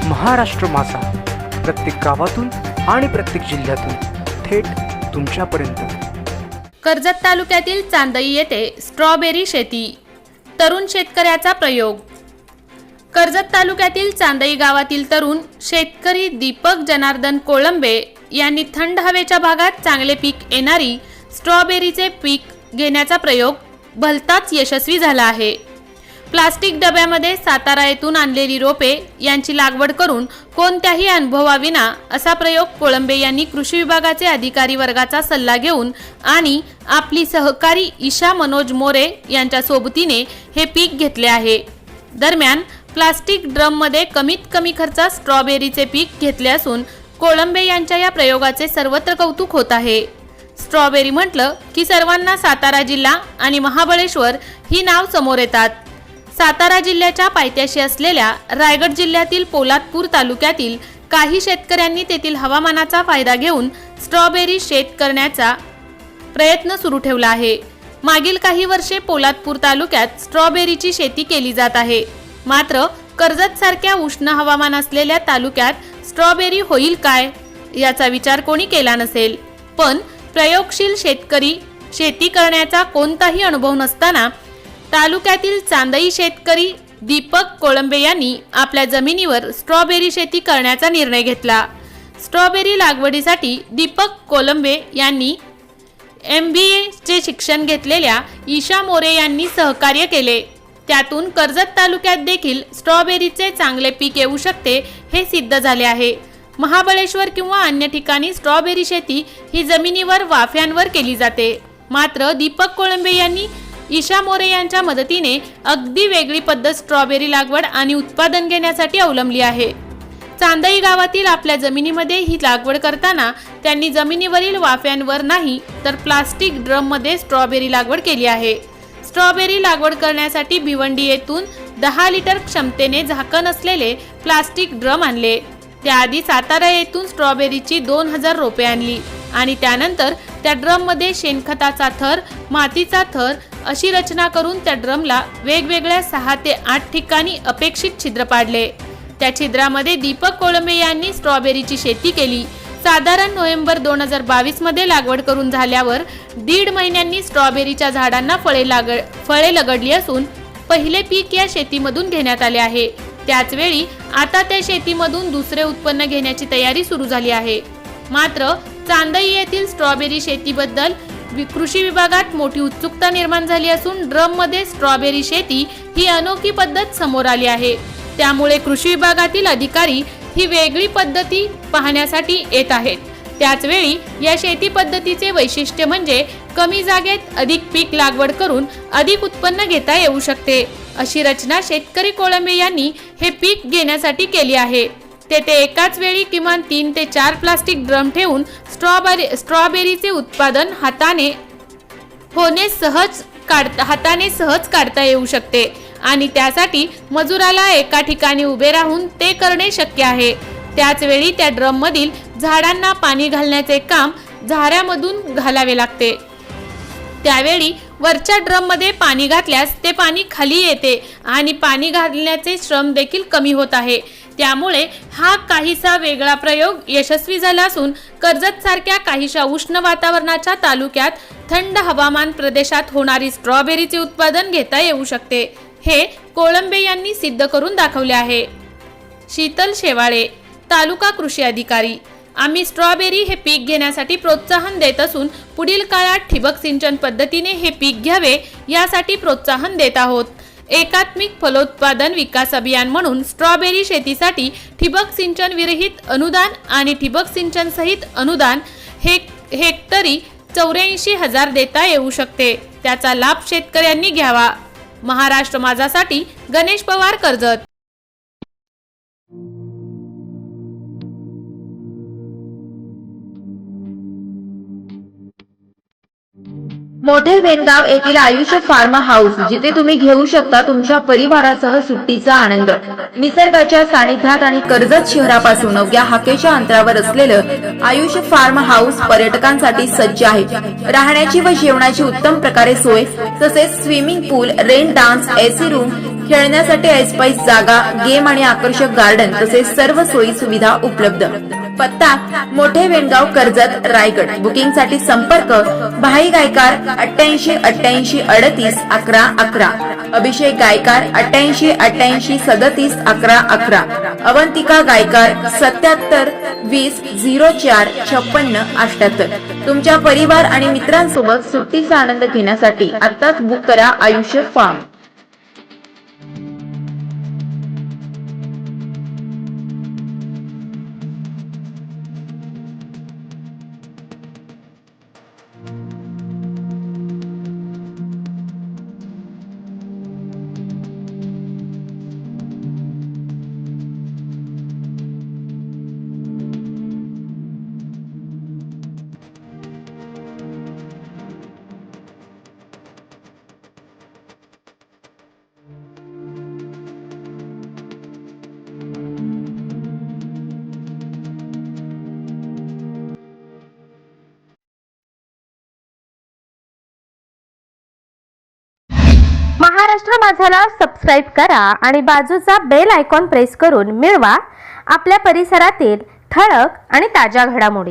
महाराष्ट्र माझा, प्रत्येक गावातून आणि प्रत्येक जिल्ह्यातून थेट तुमच्यापर्यंत। कर्जत तालुक्यातील चांदई येथे स्ट्रॉबेरी शेती, तरुण शेतकऱ्याचा प्रयोग। कर्जत तालुक्यातील चांदई गावातील तरुण शेतकरी दीपक जनार्दन कोळंबे यांनी थंड हवेच्या भागात चांगले पीक येणारी स्ट्रॉबेरीचे पीक घेण्याचा प्रयोग भलताच यशस्वी झाला आहे। प्लास्टिक डब्यामध्ये सातारा येथून आणलेली रोपे यांची लागवड करून कोणत्याही अनुभवाविना असा प्रयोग कोळंबे यांनी कृषी विभागाचे अधिकारी वर्गाचा सल्ला घेऊन आणि आपली सहकारी ईशा मनोज मोरे यांच्या सोबतीने हे पीक घेतले आहे। दरम्यान प्लास्टिक ड्रममध्ये कमीत कमी खर्चात स्ट्रॉबेरीचे पीक घेतले असून कोळंबे यांच्या या प्रयोगाचे सर्वत्र कौतुक होत आहे। स्ट्रॉबेरी म्हटलं की सर्वांना सातारा जिल्हा आणि महाबळेश्वर ही नाव समोर येतात। सातारा जिल्ह्याच्या पायथ्याशी असलेल्या रायगड जिल्ह्यातील पोलादपूर तालुक्यातील काही शेतकऱ्यांनी तेथील हवामानाचा फायदा घेऊन स्ट्रॉबेरी शेत करण्याचा प्रयत्न सुरू ठेवला आहे। मागील काही वर्षे पोलादपूर तालुक्यात स्ट्रॉबेरीची शेती केली जात आहे। मात्र कर्जत सारख्या उष्ण हवामान असलेल्या तालुक्यात स्ट्रॉबेरी होईल काय याचा विचार कोणी केला नसेल, पण प्रयोगशील शेतकरी शेती करण्याचा कोणताही अनुभव नसताना तालुक्यातील चांदई शेतकरी दीपक कोळंबे यांनी आपल्या जमिनीवर स्ट्रॉबेरी शेती करण्याचा निर्णय घेतला। स्ट्रॉबेरी लागवडीसाठी दीपक कोळंबे यांनी MBA चे शिक्षण घेतलेल्या ईशा मोरे यांनी सहकार्य केले। त्यातून कर्जत तालुक्यात देखील स्ट्रॉबेरीचे चांगले पीक येऊ शकते हे सिद्ध झाले आहे। महाबळेश्वर किंवा अन्य ठिकाणी स्ट्रॉबेरी शेती ही जमिनीवर वाफ्यांवर केली जाते, मात्र दीपक कोळंबे यांनी ईशा मोरे यांच्या मदतीने अगदी वेगळी पद्धत स्ट्रॉबेरी लागवड आणि उत्पादन घेण्यासाठी अवलंबली आहे। चांदई गावातील आपल्या जमिनीमध्ये ही लागवड करताना त्यांनी जमिनीवरील वाफ्यांवर नाही तर प्लास्टिक ड्रम मध्ये स्ट्रॉबेरी लागवड केली आहे। स्ट्रॉबेरी लागवड करण्यासाठी भिवंडी येथून 10 लिटर क्षमतेने झाकण असलेले प्लास्टिक ड्रम आणले। त्याआधी सातारा येथून स्ट्रॉबेरीची 2000 रोपे आणली आणि त्यानंतर त्या ड्रम मध्ये शेणखताचा थर, मातीचा थर अशी रचना करून त्या ड्रमला वेगवेगळ्या 6 ते 8 ठिकाणी अपेक्षित छिद्र पाडले। त्या छिद्रामध्ये दीपक कोळंबे यांनी स्ट्रॉबेरीची शेती केली। साधारण नोव्हेंबर 2022 मध्ये लागवड करून झाल्यावर 1.5 महिन्यांनी स्ट्रॉबेरीच्या झाडांना फळे लगडली असून पहिले पीक या शेतीमधून घेण्यात आले आहे। त्याचवेळी आता त्या शेतीमधून दुसरे उत्पन्न घेण्याची तयारी सुरू झाली आहे। मात्र चांदई येथील स्ट्रॉबेरी शेतीबद्दल कृषी विभागात मोठी उत्सुकता निर्माण झाली असून ड्रम मध्ये स्ट्रॉबेरी शेती ही अनोखी पद्धत समोर आली आहे। त्यामुळे कृषी विभागातील अधिकारी ही वेगळी पद्धती पाहण्यासाठी येत आहेत। त्याचवेळी या शेती पद्धतीचे वैशिष्ट्य म्हणजे कमी जागेत अधिक पीक लागवड करून अधिक उत्पन्न घेता येऊ शकते। अशी रचना शेतकरी कोळंबे यांनी हे पीक घेण्यासाठी केली आहे। तेथे एकाच वेळी किमान 3 ते 4 प्लास्टिक ड्रम ठेवून स्ट्रॉबेरीचे उत्पादन हाताने सहज काढता येऊ शकते आणि त्यासाठी मजुराला एका ठिकाणी उभे राहून ते करणे शक्य आहे। त्याचवेळी त्या ड्रम मधील झाडांना पाणी घालण्याचे काम झाऱ्यामधून घालावे लागते। त्यावेळी वरच्या ड्रम मध्ये पाणी घातल्यास ते पाणी खाली येते आणि पाणी घालण्याचे श्रम देखील कमी होत आहे। त्यामुळे हा काहीसा वेगळा प्रयोग यशस्वी झाला असून कर्जत सारख्या काहीशा उष्ण वातावरणाच्या तालुक्यात थंड हवामान प्रदेशात होणारी स्ट्रॉबेरीचे उत्पादन घेता येऊ शकते हे कोळंबे यांनी सिद्ध करून दाखवले आहे। शीतल शेवाळे, तालुका कृषी अधिकारी। आम्ही स्ट्रॉबेरी हे पीक घेण्यासाठी प्रोत्साहन देत असून पुढील काळात ठिबक सिंचन पद्धतीने हे पीक घ्यावे यासाठी प्रोत्साहन देत आहोत। एकात्मिक फलोत्पादन विकास अभियान म्हणून स्ट्रॉबेरी शेतीसाठी ठिबक सिंचन विरहित अनुदान आणि ठिबक सिंचन सहित अनुदान हेक्टरी 84,000 देता येऊ शकते। त्याचा लाभ शेतकऱ्यांनी घ्यावा। महाराष्ट्र माझासाठी गणेश पवार, कर्जत। मोठे वेणगाव येथील आयुष फार्म हाऊस, जिथे तुम्ही घेऊ शकता तुमच्या परिवारासह सुट्टीचा आनंद. निसर्गाच्या सानिध्यात आणि कर्जत शहरापासून अवघ्या हाकेच्या अंतरावर असलेलं आयुष फार्म हाऊस पर्यटकांसाठी सज्ज आहे. राहण्याची व जेवणाची उत्तम प्रकारे सोय, तसेच स्विमिंग पूल, रेन डान्स, एसी रूम, खेळण्यासाठी ऐसपैस जागा, गेम आणि आकर्षक गार्डन तसेच सर्व सोयी सुविधा उपलब्ध. पत्ता: मोठे वेणगाव, कर्जत, रायगड. बुकिंग साठी संपर्क: भाई गायकार 88 88 38 11 11, अभिषेक गायकार 88 88 37 11 11, अवंतिका गायकार 77 20 04 56 78. तुमच्या परिवार आणि मित्रांसोबत सुट्टीचा आनंद घेण्यासाठी आत्ताच बुक करा आयुष्य फार्म. महाराष्ट्र माझाला सबस्क्राईब करा आणि बाजूचा बेल आयकॉन प्रेस करून मिळवा आपल्या परिसरातील ठळक आणि ताज्या घडामोडी.